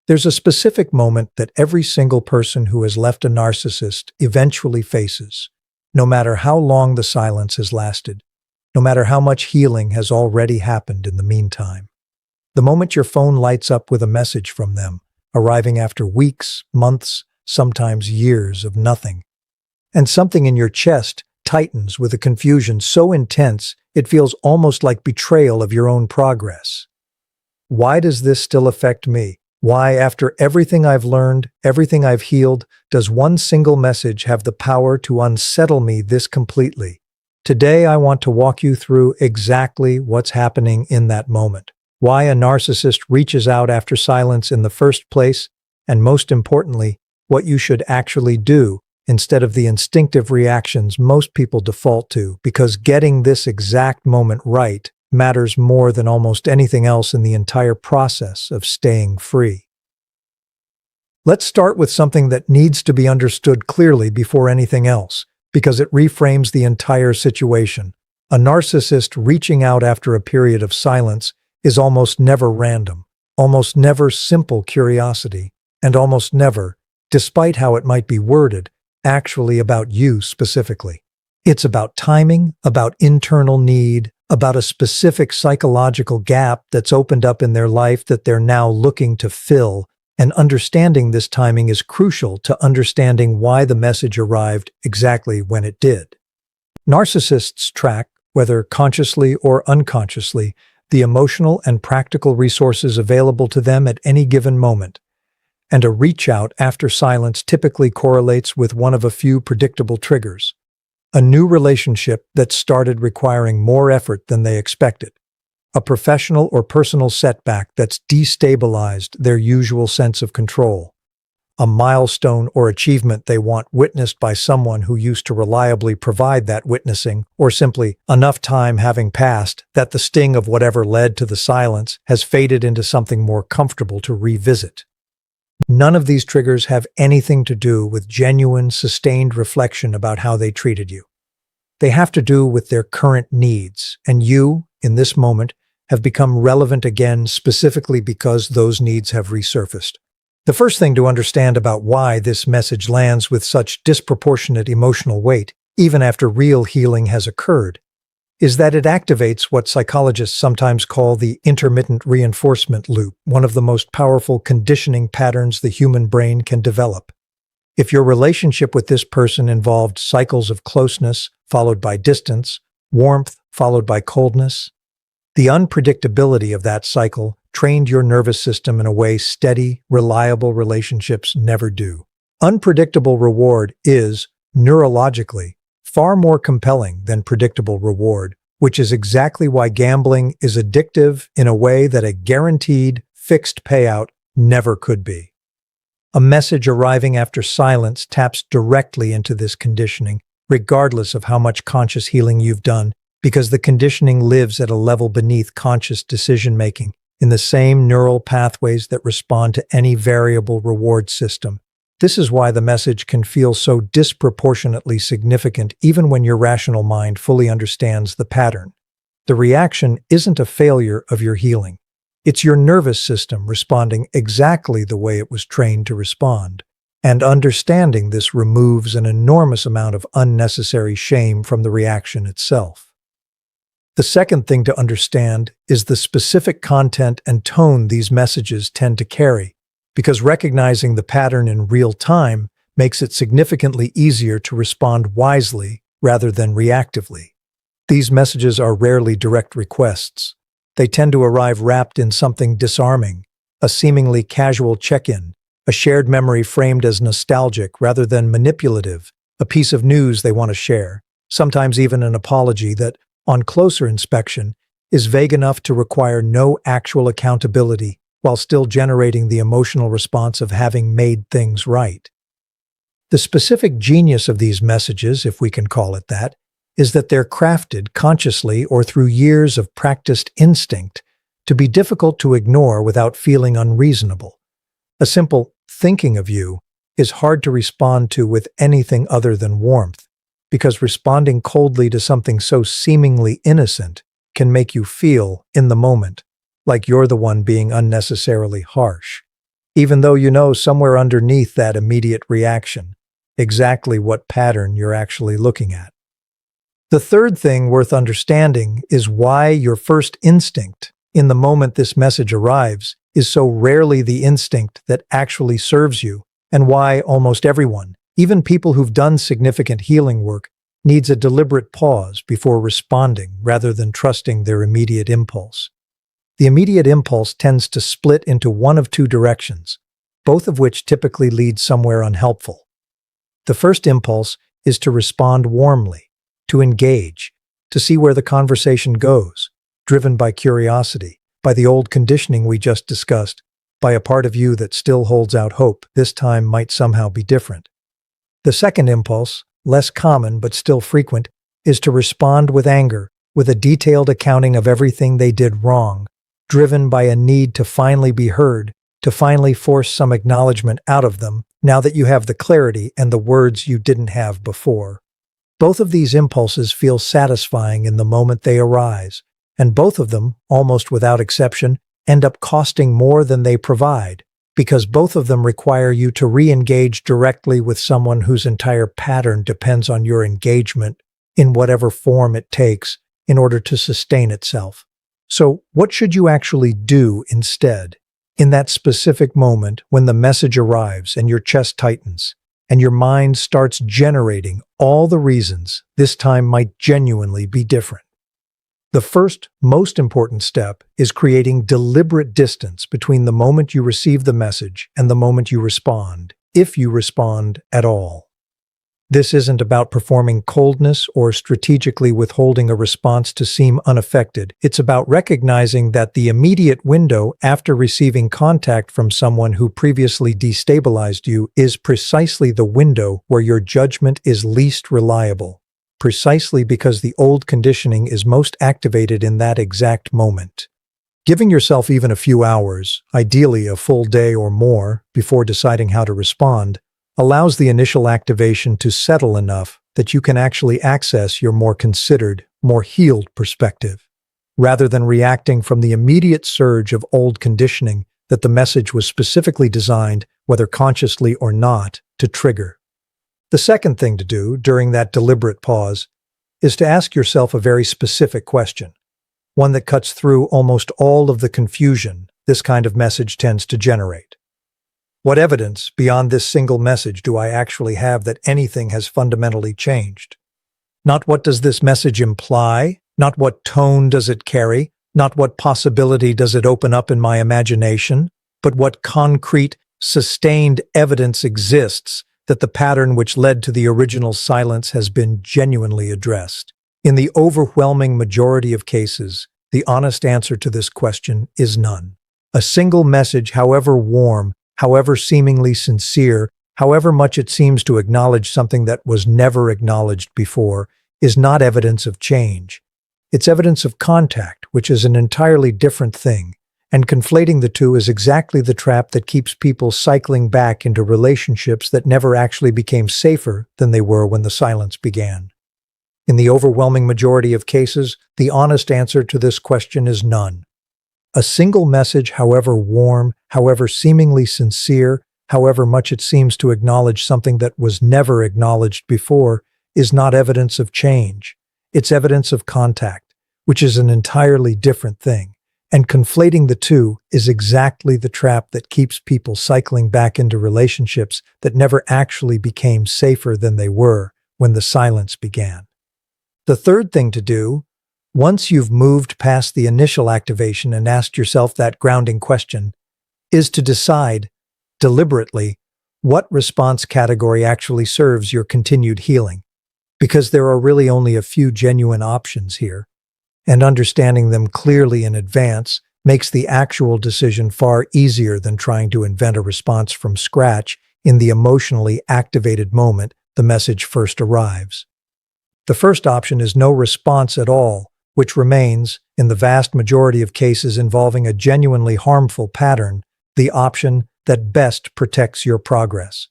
There's a specific moment that every single person who has left a narcissist eventually faces, no matter how long the silence has lasted, no matter how much healing has already happened in the meantime. The moment your phone lights up with a message from them, arriving after weeks, months, sometimes years of nothing. And something in your chest tightens with a confusion so intense it feels almost like betrayal of your own progress. Why does this still affect me? Why, after everything I've learned, everything I've healed, does one single message have the power to unsettle me this completely? Today, I want to walk you through exactly what's happening in that moment, why a narcissist reaches out after silence in the first place, and most importantly, what you should actually do instead of the instinctive reactions most people default to, because getting this exact moment right matters more than almost anything else in the entire process of staying free. Let's start with something that needs to be understood clearly before anything else, because it reframes the entire situation. A narcissist reaching out after a period of silence is almost never random, almost never simple curiosity, and almost never, despite how it might be worded, actually about you specifically. It's about timing, about internal need, about a specific psychological gap that's opened up in their life that they're now looking to fill, and understanding this timing is crucial to understanding why the message arrived exactly when it did. Narcissists track, whether consciously or unconsciously, the emotional and practical resources available to them at any given moment, and a reach out after silence typically correlates with one of a few predictable triggers. A new relationship that started requiring more effort than they expected. A professional or personal setback that's destabilized their usual sense of control. A milestone or achievement they want witnessed by someone who used to reliably provide that witnessing, or simply enough time having passed that the sting of whatever led to the silence has faded into something more comfortable to revisit. None of these triggers have anything to do with genuine, sustained reflection about how they treated you. They have to do with their current needs, and you, in this moment, have become relevant again specifically because those needs have resurfaced. The first thing to understand about why this message lands with such disproportionate emotional weight, even after real healing has occurred, is that it activates what psychologists sometimes call the intermittent reinforcement loop, one of the most powerful conditioning patterns the human brain can develop. If your relationship with this person involved cycles of closeness, followed by distance, warmth, followed by coldness, the unpredictability of that cycle trained your nervous system in a way steady, reliable relationships never do. Unpredictable reward is, neurologically, far more compelling than predictable reward, which is exactly why gambling is addictive in a way that a guaranteed, fixed payout never could be. A message arriving after silence taps directly into this conditioning, regardless of how much conscious healing you've done, because the conditioning lives at a level beneath conscious decision-making, in the same neural pathways that respond to any variable reward system. This is why the message can feel so disproportionately significant even when your rational mind fully understands the pattern. The reaction isn't a failure of your healing. It's your nervous system responding exactly the way it was trained to respond. And understanding this removes an enormous amount of unnecessary shame from the reaction itself. The second thing to understand is the specific content and tone these messages tend to carry, because recognizing the pattern in real time makes it significantly easier to respond wisely rather than reactively. These messages are rarely direct requests. They tend to arrive wrapped in something disarming, a seemingly casual check-in, a shared memory framed as nostalgic rather than manipulative, a piece of news they want to share, sometimes even an apology that, on closer inspection, is vague enough to require no actual accountability while still generating the emotional response of having made things right. The specific genius of these messages, if we can call it that, is that they're crafted consciously or through years of practiced instinct to be difficult to ignore without feeling unreasonable. A simple thinking of you is hard to respond to with anything other than warmth, because responding coldly to something so seemingly innocent can make you feel, in the moment, like you're the one being unnecessarily harsh. even though you know somewhere underneath that immediate reaction exactly what pattern you're actually looking at. The third thing worth understanding is why your first instinct in the moment this message arrives is so rarely the instinct that actually serves you, and why almost everyone, even people who've done significant healing work, needs a deliberate pause before responding rather than trusting their immediate impulse. The immediate impulse tends to split into one of two directions, both of which typically lead somewhere unhelpful. The first impulse is to respond warmly, to engage, to see where the conversation goes, driven by curiosity, by the old conditioning we just discussed, by a part of you that still holds out hope this time might somehow be different. The second impulse, less common but still frequent, is to respond with anger, with a detailed accounting of everything they did wrong, driven by a need to finally be heard, to finally force some acknowledgement out of them, now that you have the clarity and the words you didn't have before. Both of these impulses feel satisfying in the moment they arise, and both of them, almost without exception, end up costing more than they provide, because both of them require you to re-engage directly with someone whose entire pattern depends on your engagement, in whatever form it takes, in order to sustain itself. So, what should you actually do instead? In that specific moment when the message arrives and your chest tightens, and your mind starts generating all the reasons this time might genuinely be different. The first, most important step is creating deliberate distance between the moment you receive the message and the moment you respond, if you respond at all. This isn't about performing coldness or strategically withholding a response to seem unaffected. It's about recognizing that the immediate window after receiving contact from someone who previously destabilized you is precisely the window where your judgment is least reliable, precisely because the old conditioning is most activated in that exact moment. Giving yourself even a few hours, ideally a full day or more, before deciding how to respond, allows the initial activation to settle enough that you can actually access your more considered, more healed perspective, rather than reacting from the immediate surge of old conditioning that the message was specifically designed, whether consciously or not, to trigger. The second thing to do during that deliberate pause is to ask yourself a very specific question, one that cuts through almost all of the confusion this kind of message tends to generate. What evidence beyond this single message do I actually have that anything has fundamentally changed? Not what does this message imply, not what tone does it carry, not what possibility does it open up in my imagination, but what concrete, sustained evidence exists that the pattern which led to the original silence has been genuinely addressed. In the overwhelming majority of cases, the honest answer to this question is none. A single message, however warm, however seemingly sincere, however much it seems to acknowledge something that was never acknowledged before, is not evidence of change. It's evidence of contact, which is an entirely different thing, and conflating the two is exactly the trap that keeps people cycling back into relationships that never actually became safer than they were when the silence began. In the overwhelming majority of cases, the honest answer to this question is none. A single message, however warm, however seemingly sincere, however much it seems to acknowledge something that was never acknowledged before, is not evidence of change. It's evidence of contact, which is an entirely different thing. And conflating the two is exactly the trap that keeps people cycling back into relationships that never actually became safer than they were when the silence began. The third thing to do, once you've moved past the initial activation and asked yourself that grounding question, is to decide, deliberately, what response category actually serves your continued healing. Because there are really only a few genuine options here, and understanding them clearly in advance makes the actual decision far easier than trying to invent a response from scratch in the emotionally activated moment the message first arrives. The first option is no response at all, which remains, in the vast majority of cases involving a genuinely harmful pattern, the option that best protects your progress.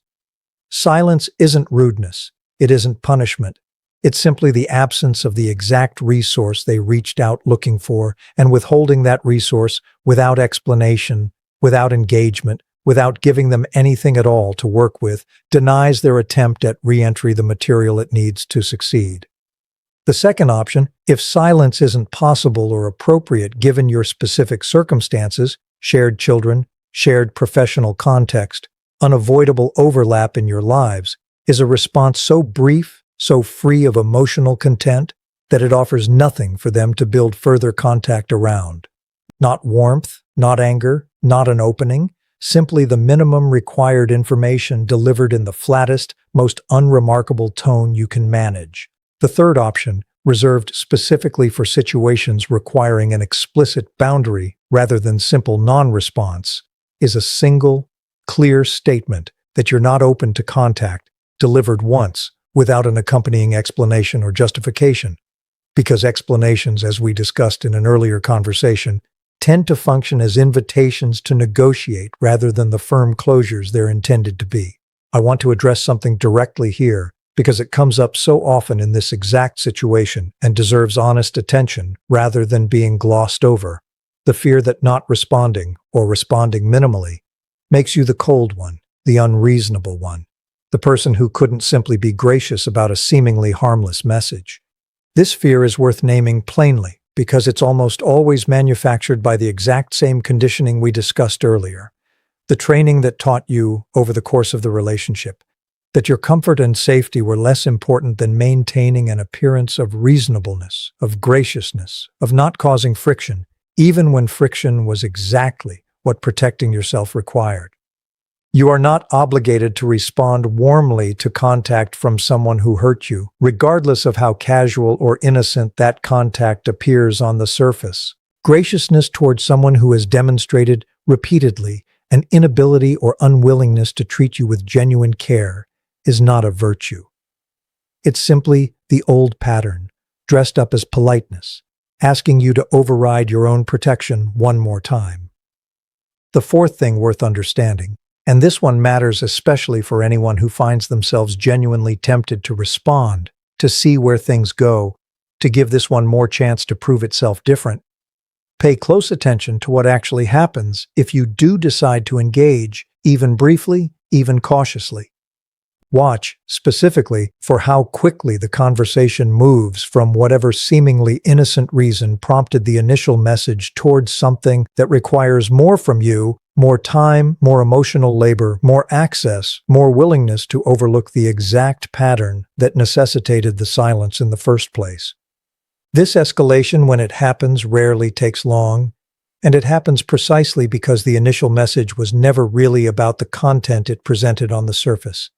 Silence isn't rudeness. It isn't punishment. It's simply the absence of the exact resource they reached out looking for, and withholding that resource without explanation, without engagement, without giving them anything at all to work with, denies their attempt at re-entry the material it needs to succeed. The second option, if silence isn't possible or appropriate given your specific circumstances, shared children, shared professional context, unavoidable overlap in your lives, is a response so brief, so free of emotional content, that it offers nothing for them to build further contact around. Not warmth, not anger, not an opening, simply the minimum required information delivered in the flattest, most unremarkable tone you can manage. The third option, reserved specifically for situations requiring an explicit boundary rather than simple non-response, is a single, clear statement that you're not open to contact, delivered once, without an accompanying explanation or justification. Because explanations, as we discussed in an earlier conversation, tend to function as invitations to negotiate rather than the firm closures they're intended to be. I want to address something directly here because it comes up so often in this exact situation and deserves honest attention rather than being glossed over. The fear that not responding, or responding minimally, makes you the cold one, the unreasonable one, the person who couldn't simply be gracious about a seemingly harmless message. This fear is worth naming plainly because it's almost always manufactured by the exact same conditioning we discussed earlier. The training that taught you, over the course of the relationship, that your comfort and safety were less important than maintaining an appearance of reasonableness, of graciousness, of not causing friction, even when friction was exactly what protecting yourself required. You are not obligated to respond warmly to contact from someone who hurt you, regardless of how casual or innocent that contact appears on the surface. Graciousness towards someone who has demonstrated, repeatedly, an inability or unwillingness to treat you with genuine care is not a virtue. It's simply the old pattern, dressed up as politeness, asking you to override your own protection one more time. The fourth thing worth understanding, and this one matters especially for anyone who finds themselves genuinely tempted to respond, to see where things go, to give this one more chance to prove itself different. Pay close attention to what actually happens if you do decide to engage, even briefly, even cautiously. Watch, specifically, for how quickly the conversation moves from whatever seemingly innocent reason prompted the initial message towards something that requires more from you, more time, more emotional labor, more access, more willingness to overlook the exact pattern that necessitated the silence in the first place. This escalation, when it happens, rarely takes long, and it happens precisely because the initial message was never really about the content it presented on the surface.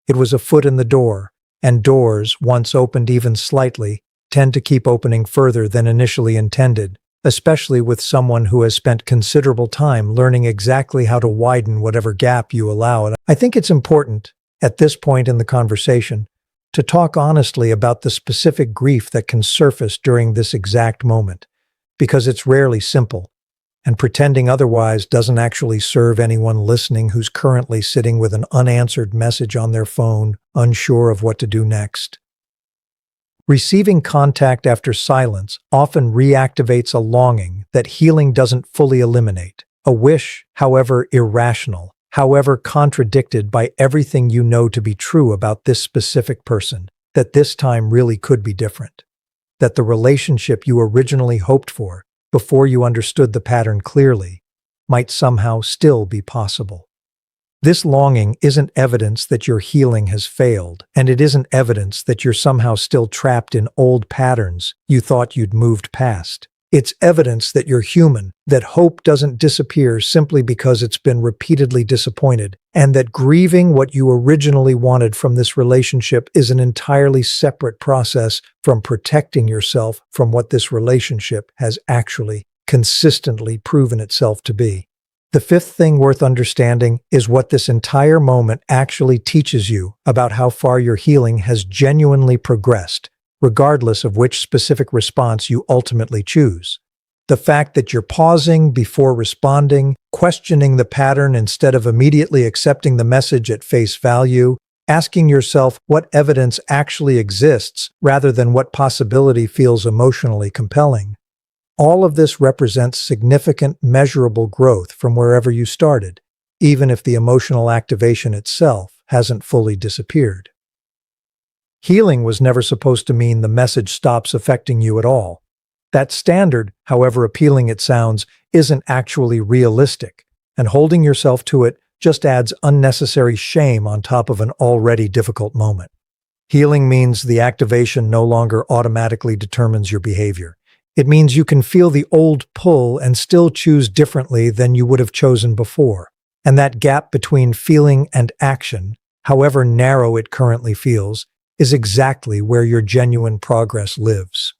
It was a foot in the door, and doors, once opened even slightly, tend to keep opening further than initially intended, especially with someone who has spent considerable time learning exactly how to widen whatever gap you allow. And I think it's important, at this point in the conversation, to talk honestly about the specific grief that can surface during this exact moment, because it's rarely simple, and pretending otherwise doesn't actually serve anyone listening who's currently sitting with an unanswered message on their phone, unsure of what to do next. Receiving contact after silence often reactivates a longing that healing doesn't fully eliminate, a wish, however irrational, however contradicted by everything you know to be true about this specific person, that this time really could be different, that the relationship you originally hoped for, before you understood the pattern clearly, might somehow still be possible. This longing isn't evidence that your healing has failed, and it isn't evidence that you're somehow still trapped in old patterns you thought you'd moved past. It's evidence that you're human, that hope doesn't disappear simply because it's been repeatedly disappointed, and that grieving what you originally wanted from this relationship is an entirely separate process from protecting yourself from what this relationship has actually consistently proven itself to be. The fifth thing worth understanding is what this entire moment actually teaches you about how far your healing has genuinely progressed, regardless of which specific response you ultimately choose. The fact that you're pausing before responding, questioning the pattern instead of immediately accepting the message at face value, asking yourself what evidence actually exists rather than what possibility feels emotionally compelling. All of this represents significant, measurable growth from wherever you started, even if the emotional activation itself hasn't fully disappeared. Healing was never supposed to mean the message stops affecting you at all. That standard, however appealing it sounds, isn't actually realistic, and holding yourself to it just adds unnecessary shame on top of an already difficult moment. Healing means the activation no longer automatically determines your behavior. It means you can feel the old pull and still choose differently than you would have chosen before. And that gap between feeling and action, however narrow it currently feels, is exactly where your genuine progress lives.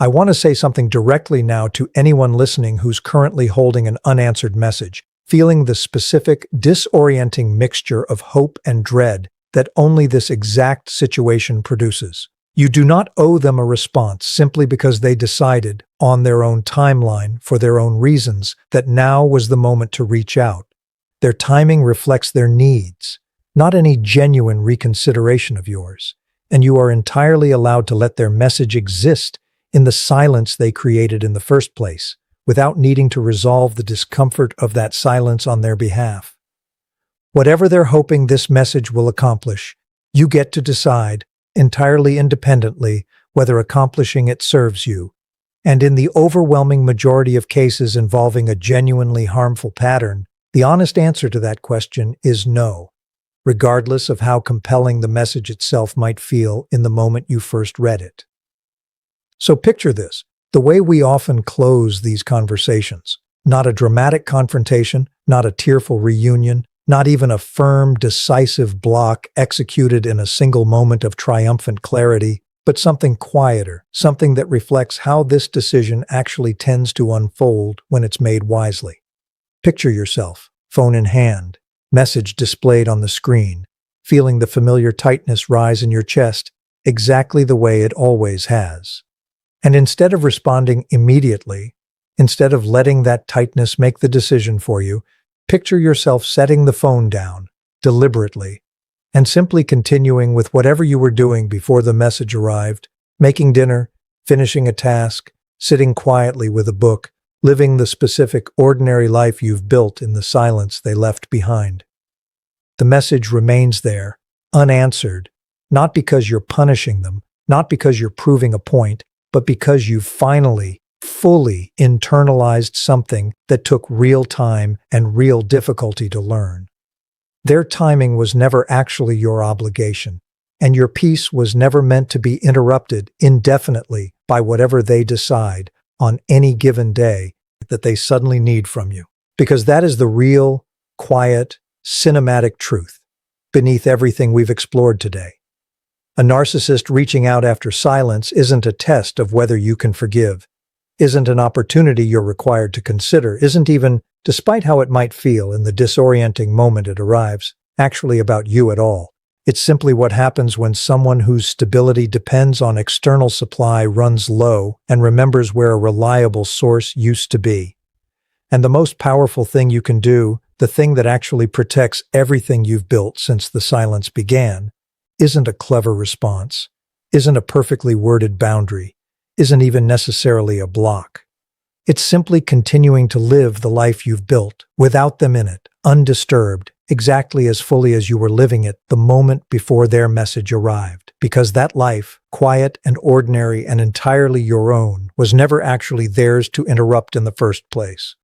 I want to say something directly now to anyone listening who's currently holding an unanswered message, feeling the specific, disorienting mixture of hope and dread that only this exact situation produces. You do not owe them a response simply because they decided, on their own timeline, for their own reasons, that now was the moment to reach out. Their timing reflects their needs, not any genuine reconsideration of yours, and you are entirely allowed to let their message exist in the silence they created in the first place, without needing to resolve the discomfort of that silence on their behalf. Whatever they're hoping this message will accomplish, you get to decide, entirely independently, whether accomplishing it serves you. And in the overwhelming majority of cases involving a genuinely harmful pattern, the honest answer to that question is no, regardless of how compelling the message itself might feel in the moment you first read it. So picture this, the way we often close these conversations. Not a dramatic confrontation, not a tearful reunion, not even a firm, decisive block executed in a single moment of triumphant clarity, but something quieter, something that reflects how this decision actually tends to unfold when it's made wisely. Picture yourself, phone in hand, message displayed on the screen, feeling the familiar tightness rise in your chest, exactly the way it always has. And instead of responding immediately, instead of letting that tightness make the decision for you, picture yourself setting the phone down, deliberately, and simply continuing with whatever you were doing before the message arrived, making dinner, finishing a task, sitting quietly with a book, living the specific, ordinary life you've built in the silence they left behind. The message remains there, unanswered, not because you're punishing them, not because you're proving a point, but because you've finally, fully internalized something that took real time and real difficulty to learn. Their timing was never actually your obligation, and your peace was never meant to be interrupted indefinitely by whatever they decide on any given day that they suddenly need from you. Because that is the real, quiet, cinematic truth beneath everything we've explored today. A narcissist reaching out after silence isn't a test of whether you can forgive, isn't an opportunity you're required to consider, isn't even, despite how it might feel in the disorienting moment it arrives, actually about you at all. It's simply what happens when someone whose stability depends on external supply runs low and remembers where a reliable source used to be. And the most powerful thing you can do, the thing that actually protects everything you've built since the silence began, isn't a clever response, isn't a perfectly worded boundary, isn't even necessarily a block. It's simply continuing to live the life you've built, without them in it, undisturbed, exactly as fully as you were living it the moment before their message arrived. Because that life, quiet and ordinary and entirely your own, was never actually theirs to interrupt in the first place.